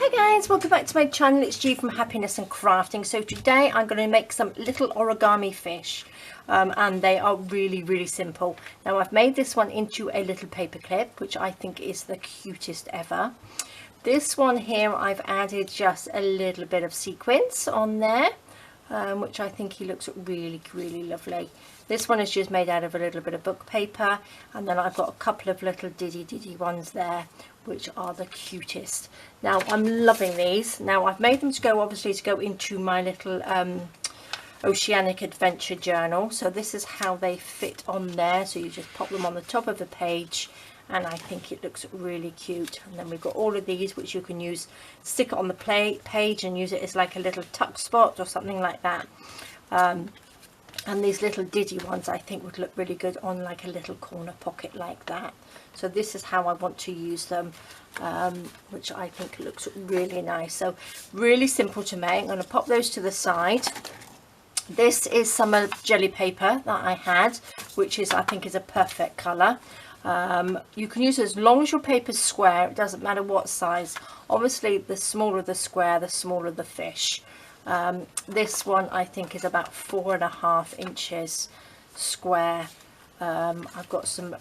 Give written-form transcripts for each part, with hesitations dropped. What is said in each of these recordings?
Hi guys, welcome back to my channel. It's G from Happiness and Crafting. So today I'm going to make some little origami fish and they are really simple. Now I've made this one into a little paper clip, which I think is the cutest ever. This one here I've added just a little bit of sequins on there, which I think he looks really lovely. This one is just made out of a little bit of book paper, and then I've got a couple of little diddy ones there, which are the cutest. Now I'm loving these. Now I've made them to go, obviously, to go into my little Oceanic Adventure Journal. So this is how they fit on there. So you just pop them on the top of the page, and I think it looks really cute. And then we've got all of these which you can use, stick it on the page and use it as like a little tuck spot or something like that. And these little diddy ones I think would look really good on like a little corner pocket like that. So this is how I want to use them, which I think looks really nice. So really simple to make. I'm going to pop those to the side. This is some jelly paper that I had, which is, I think, is a perfect colour. You can use it as long as your paper's square. It doesn't matter what size. Obviously the smaller the square, the smaller the fish. This one I think is about 4.5 inches square. I've got some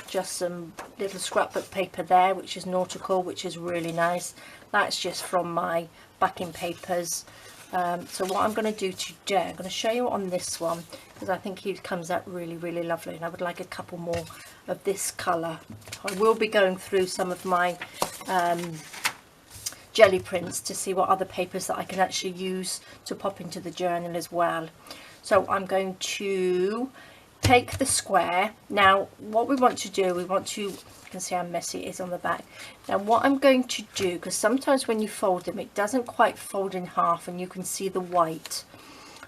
just some little scrapbook paper there, which is nautical, which is really nice. That's just from my backing papers. So what I'm going to do today, I'm going to show you on this one, because I think he comes out really lovely, and I would like a couple more of this colour. I will be going through some of my jelly prints to see what other papers that I can actually use to pop into the journal as well. So I'm going to take the square. Now what we want to do, we want to, you can see how messy it is on the back. Now what I'm going to do, because sometimes when you fold them it doesn't quite fold in half and you can see the white,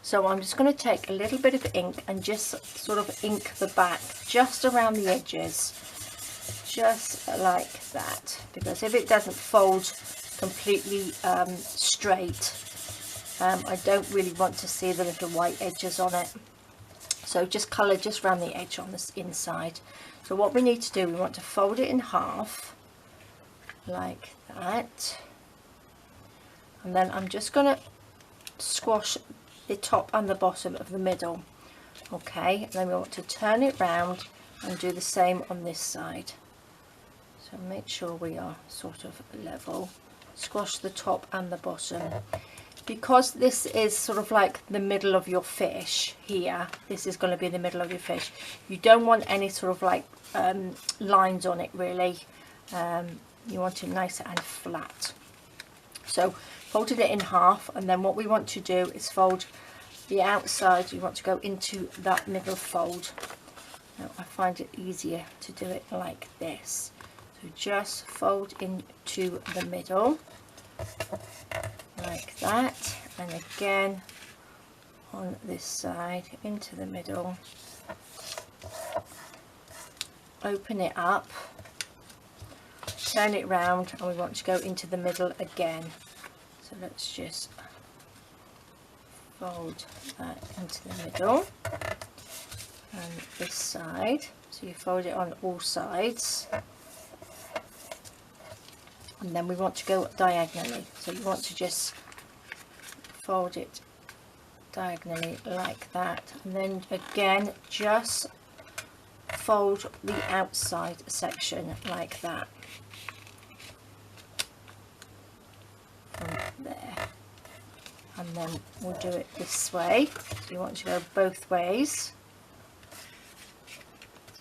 so I'm just going to take a little bit of ink and just sort of ink the back just around the edges, just like that, because if it doesn't fold completely straight, I don't really want to see the little white edges on it. So just colour just around the edge on this inside. So what we need to do, we want to fold it in half like that, and then I'm just going to squash the top and the bottom of the middle. Okay, and then we want to turn it round and do the same on this side. So make sure we are sort of level. Squash the top and the bottom. Because this is sort of like the middle of your fish here, this is going to be the middle of your fish, you don't want any sort of like lines on it really. You want it nice and flat. So folded it in half, and then what we want to do is fold the outside. You want to go into that middle fold. Now I find it easier to do it like this. So just fold into the middle like that, and again on this side into the middle, open it up, turn it round, and we want to go into the middle again. So let's just fold that into the middle, and this side, so you fold it on all sides. And then we want to go diagonally, so you want to just fold it diagonally like that, and then again just fold the outside section like that from there, and then we'll do it this way. So you want to go both ways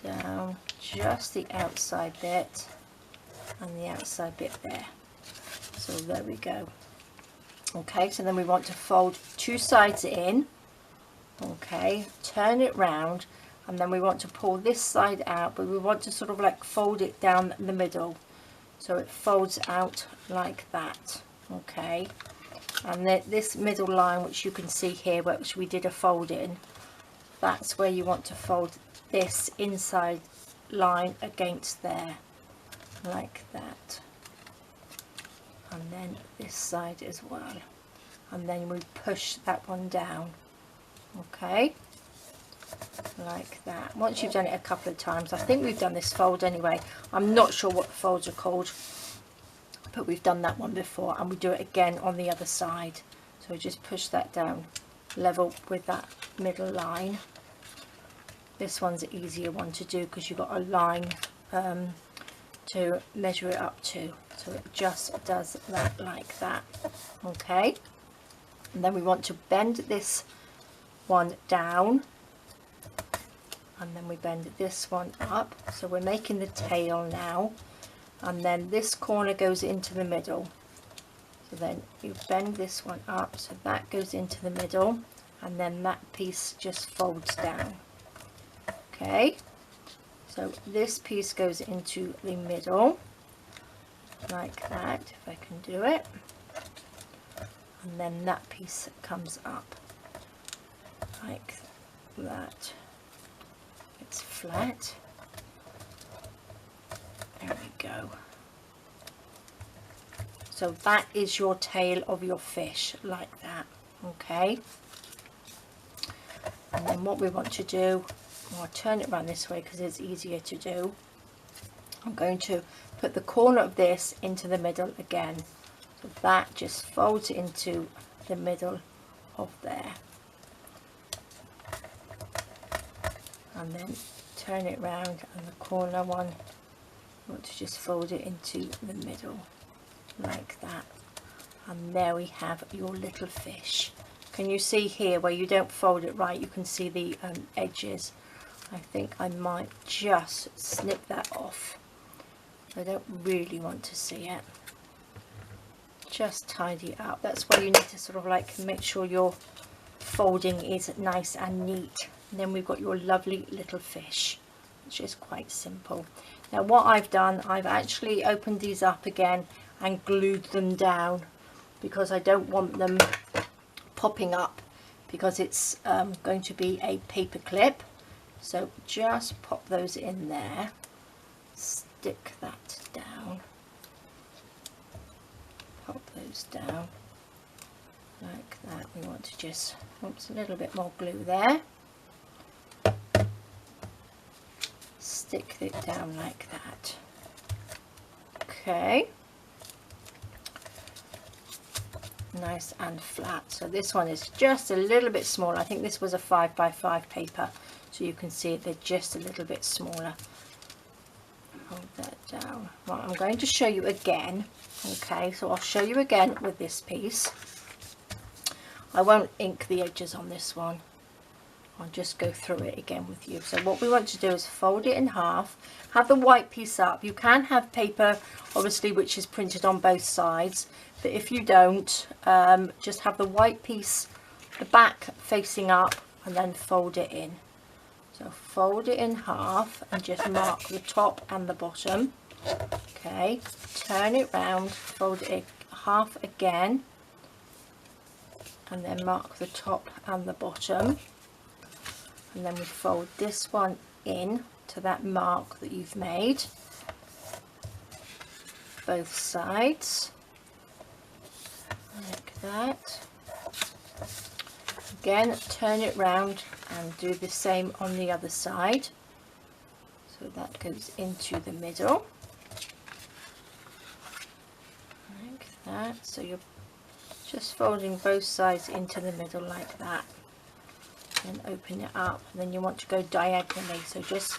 down just the outside bit and the outside bit there. So there we go. Okay, so then we want to fold two sides in. Okay, turn it round, and then we want to pull this side out, but we want to sort of like fold it down the middle, so it folds out like that. Okay, and then this middle line, which you can see here, which we did a fold in, that's where you want to fold this inside line against there like that, and then this side as well, and then we push that one down. Okay, like that. Once you've done it a couple of times, I think we've done this fold anyway, I'm not sure what the folds are called, but we've done that one before, and we do it again on the other side. So just push that down level with that middle line. This one's an easier one to do because you've got a line to measure it up to, so it just does that like that. Okay, and then we want to bend this one down, and then we bend this one up, so we're making the tail now, and then this corner goes into the middle. So then you bend this one up so that goes into the middle, and then that piece just folds down. Okay, so this piece goes into the middle like that, if I can do it, and then that piece comes up like that. It's flat. There we go. So that is your tail of your fish, like that. Okay, and then what we want to do, I'll turn it around this way because it's easier to do. I'm going to put the corner of this into the middle again, so that just folds into the middle of there, and then turn it round, and the corner one, I want to just fold it into the middle like that, and there we have your little fish. Can you see here where you don't fold it right? You can see the edges. I think I might just snip that off. I don't really want to see it. Just tidy it up. That's why you need to sort of like make sure your folding is nice and neat. And then we've got your lovely little fish, which is quite simple. Now what I've done, I've actually opened these up again and glued them down because I don't want them popping up, because it's going to be a paper clip. So just pop those in there, stick that down, pop those down like that. We want to just, oops, a little bit more glue there, stick it down like that. Okay, nice and flat. So this one is just a little bit smaller. I think this was a 5 by 5 paper, so you can see they're just a little bit smaller. Hold that down. Right, I'm going to show you again. Okay, so I'll show you again with this piece. I won't ink the edges on this one. I'll just go through it again with you. So what we want to do is fold it in half, have the white piece up. You can have paper, obviously, which is printed on both sides, but if you don't, just have the white piece, the back facing up, and then fold it in. So fold it in half and just mark the top and the bottom. Okay, turn it round, fold it half again, and then mark the top and the bottom, and then we fold this one in to that mark that you've made, both sides like that. Again, turn it round and do the same on the other side, so that goes into the middle like that. So you're just folding both sides into the middle like that, and open it up, and then you want to go diagonally, so just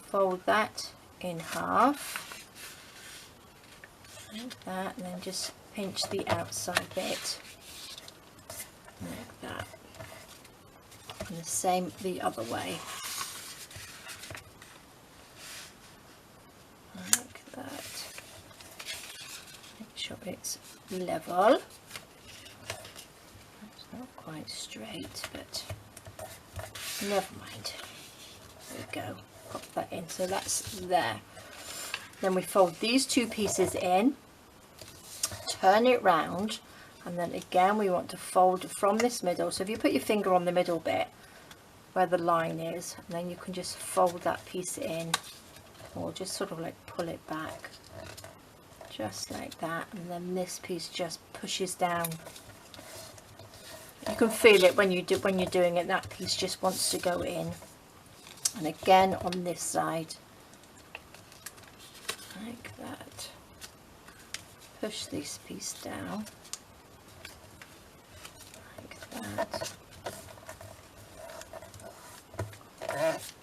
fold that in half like that, and then just pinch the outside bit like that, and the same the other way like that. Make sure it's level. It's not quite straight, but never mind. There we go. Pop that in, so that's there. Then we fold these two pieces in, turn it round, and then again we want to fold from this middle. So if you put your finger on the middle bit where the line is, and then you can just fold that piece in, or just sort of like pull it back just like that, and then this piece just pushes down. You can feel it when you're doing it, that piece just wants to go in. And again on this side like that. push this piece down like that.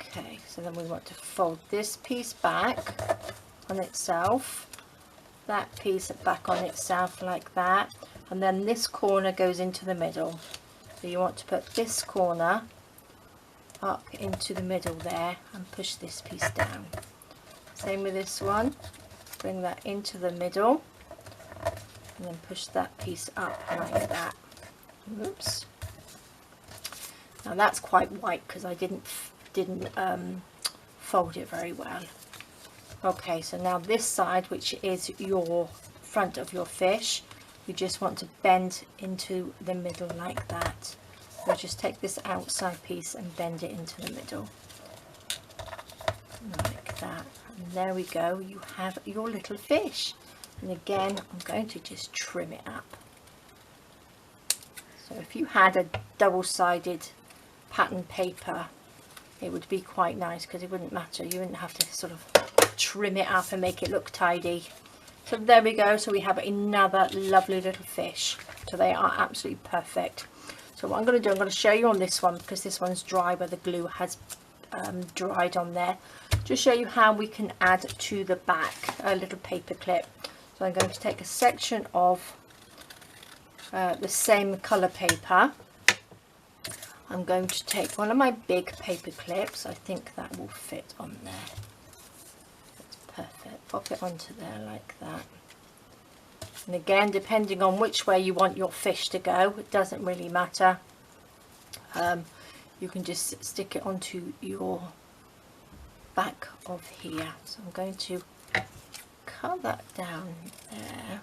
Okay, so then we want to fold this piece back on itself, that piece back on itself like that, and then this corner goes into the middle. So you want to put this corner up into the middle there and push this piece down. Same with this one, bring that into the middle and then push that piece up like that. Oops. Now that's quite white because I didn't fold it very well. Okay, so now this side, which is your front of your fish, you just want to bend into the middle like that. So just take this outside piece and bend it into the middle like that, and there we go, you have your little fish. And again, I'm going to just trim it up. So if you had a double-sided pattern paper, it would be quite nice because it wouldn't matter, you wouldn't have to sort of trim it up and make it look tidy. So there we go, so we have another lovely little fish. So they are absolutely perfect. So what I'm going to do, I'm going to show you on this one because this one's dry where the glue has dried on there. Just show you how we can add to the back a little paper clip. So I'm going to take a section of the same colour paper. I'm going to take one of my big paper clips. I think that will fit on there. That's perfect. Pop it onto there like that. And again, depending on which way you want your fish to go, it doesn't really matter. You can just stick it onto your back of here. So I'm going to cut that down there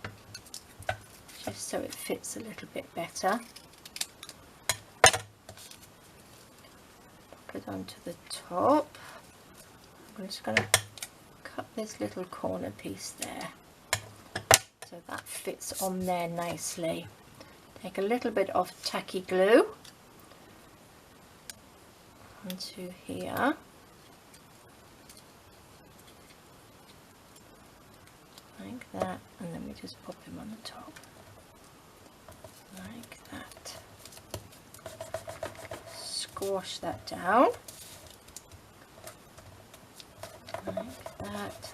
just so it fits a little bit better. Pop it onto the top. I'm just going to cut this little corner piece there so that fits on there nicely. Take a little bit of tacky glue onto here. Like that, and then we just pop him on the top like that. Squash that down like that,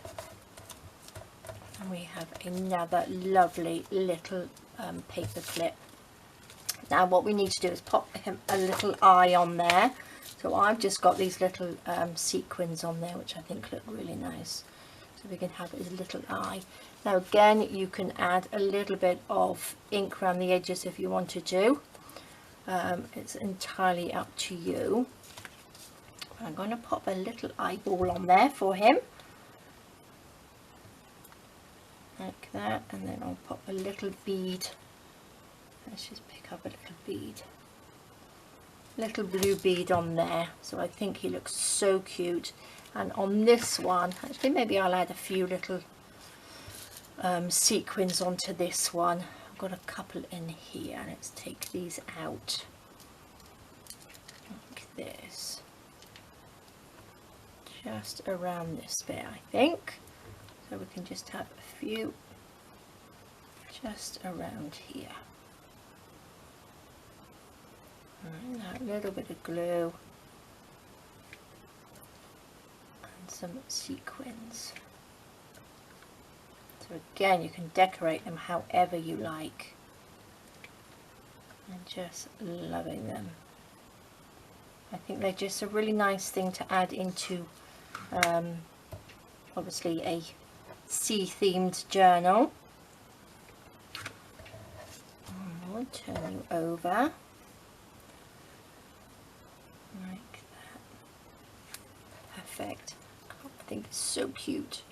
and we have another lovely little paper clip. Now what we need to do is pop him a little eye on there. So I've just got these little sequins on there which I think look really nice. So we can have his little eye. Now again, you can add a little bit of ink around the edges if you want to do. It's entirely up to you. I'm going to pop a little eyeball on there for him. Like that, and then I'll pop a little bead. Let's just pick up a little bead. Little blue bead on there. So I think he looks so cute. And on this one, actually maybe I'll add a few little sequins onto this one. I've got a couple in here. Let's take these out like this. Just around this bit, I think. So we can just have a few just around here. And a little bit of glue. Some sequins. So again, you can decorate them however you like. I'm just loving them. I think they're just a really nice thing to add into obviously a sea themed journal. I'll turn you over like that. Perfect. I think it's so cute.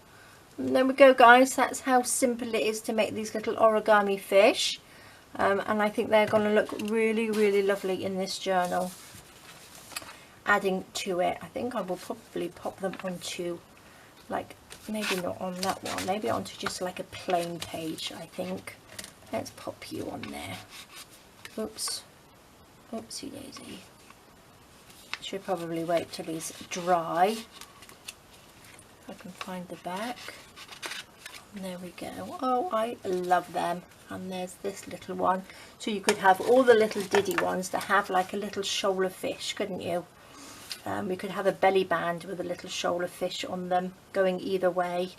And there we go, guys. That's how simple it is to make these little origami fish, and I think they're going to look really, really lovely in this journal. Adding to it, I think I will probably pop them onto, like, maybe not on that one, maybe onto just like a plain page. I think let's pop you on there. Oops, oopsie daisy. Should probably wait till he's dry. I can find the back. And there we go. Oh, I love them. And there's this little one. So you could have all the little diddy ones that have like a little shoal of fish, couldn't you? We could have a belly band with a little shoal of fish on them going either way.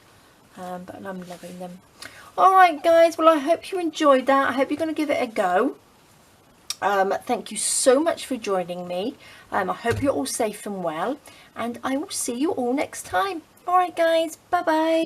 But I'm loving them. Alright guys, well I hope you enjoyed that. I hope you're going to give it a go. Thank you so much for joining me. I hope you're all safe and well. And I will see you all next time. Alright guys, bye bye.